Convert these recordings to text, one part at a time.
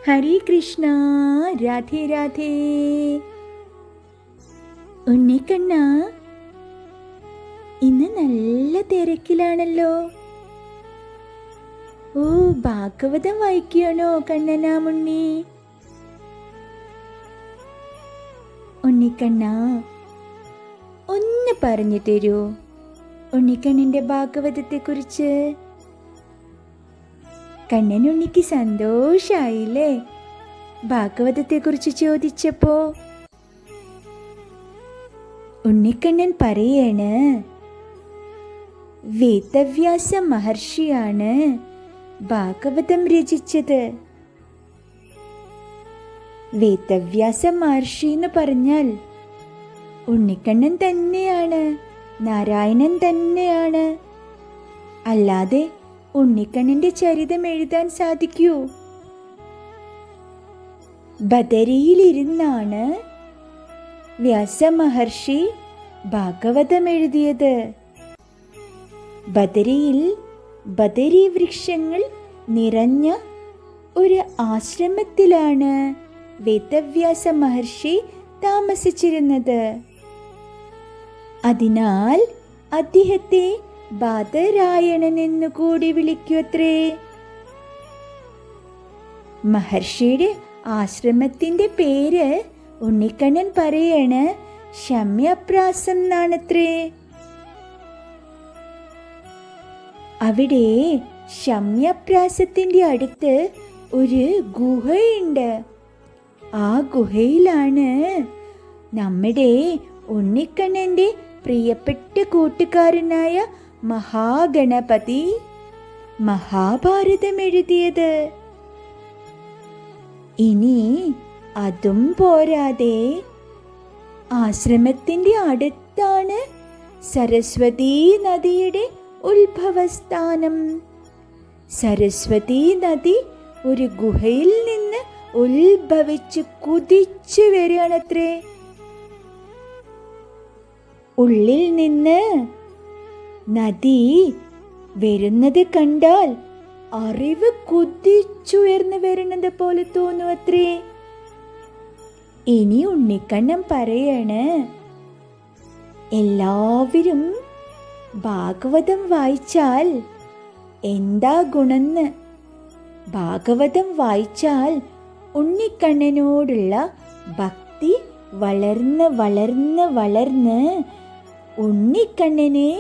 ഹരേ കൃഷ്ണ. രാധേ രാധേ. ഉണ്ണിക്കണ്ണ, ഇന്ന് നല്ല തിരക്കിലാണല്ലോ. ഓ, ഭാഗവതം വായിക്കുകയാണോ കണ്ണനാമുണ്ണി? ഉണ്ണിക്കണ്ണ, ഒന്ന് പറഞ്ഞു തരൂ ഉണ്ണിക്കണ്ണൻ്റെ ഭാഗവതത്തെ കുറിച്ച്. കണ്ണനുണ്ണിക്ക് സന്തോഷായില്ലേ ഭാഗവതത്തെ കുറിച്ച് ചോദിച്ചപ്പോ? ഉണ്ണിക്കണ്ണൻ പറയാണ്, വേദവ്യാസ മഹർഷിയാണ് ഭാഗവതം രചിച്ചത്. വേദവ്യാസ മഹർഷി എന്ന് പറഞ്ഞാൽ ഉണ്ണിക്കണ്ണൻ തന്നെയാണ്, നാരായണൻ തന്നെയാണ്. അല്ലാതെ ഉണ്ണിക്കണ്ണന്റെ ചരിതം എഴുതാൻ സാധിക്കൂ? ബദരിയിലിരുന്നാണ് വ്യാസമഹർഷി ഭാഗവതം എഴുതിയത്. ബദരിയിൽ ബദരി വൃക്ഷങ്ങൾ നിറഞ്ഞ ഒരു ആശ്രമത്തിലാണ് വേദവ്യാസ മഹർഷി താമസിച്ചിരുന്നത്. അതിനാൽ അദ്ദേഹത്തെ ബാദരായണൻ എന്നു കൂടി വിളിക്കുവത്രേ. മഹർഷിയുടെ ആശ്രമത്തിന്റെ പേര് ഉണ്ണിക്കണ്ണൻ പറയാണ് ശമ്യപ്രാസം എന്നാണത്രേ. അവിടെ ശമ്യപ്രാസത്തിന്റെ അടുത്ത് ഒരു ഗുഹയുണ്ട്. ആ ഗുഹയിലാണ് നമ്മുടെ ഉണ്ണിക്കണ്ണന്റെ പ്രിയപ്പെട്ട കൂട്ടുകാരനായ മഹാഗണപതി മഹാഭാരതം എഴുതിയത്. ഇനി അതും പോരാതെ ആശ്രമത്തിന്റെ അടുത്താണ് സരസ്വതീ നദിയുടെ ഉത്ഭവസ്ഥാനം. സരസ്വതീ നദി ഒരു ഗുഹയിൽ നിന്ന് ഉത്ഭവിച്ച് കുതിച്ചു വരികയാണത്രേ. ഉള്ളിൽ നിന്ന് നദി വരുന്നത് കണ്ടാൽ അറിവ് കുതിച്ചുയർന്നു വരുന്നത് പോലെ തോന്നുവത്രേ. ഇനി ഉണ്ണിക്കണ്ണൻ പറയാണ്, എല്ലാവരും ഭാഗവതം വായിച്ചാൽ എന്താ ഗുണമെന്ന്. ഭാഗവതം വായിച്ചാൽ ഉണ്ണിക്കണ്ണനോടുള്ള ഭക്തി വളർന്ന് വളർന്ന് വളർന്ന് ഉണ്ണിക്കണ്ണനെ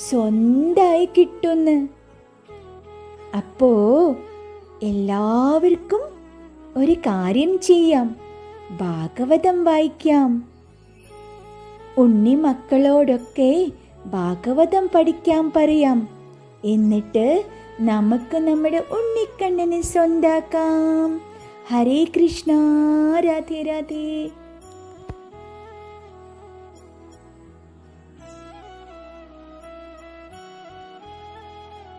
സ്വന്തമായി കിട്ടുന്നു. അപ്പോ എല്ലാവർക്കും ഒരു കാര്യം ചെയ്യാം, ഭാഗവതം വായിക്കാം. ഉണ്ണി മക്കളോടൊക്കെ ഭാഗവതം പഠിക്കാൻ പറയാം. എന്നിട്ട് നമുക്ക് നമ്മുടെ ഉണ്ണിക്കണ്ണനെ സ്വന്താക്കാം. ഹരേ കൃഷ്ണ. രാധേ രാധേ.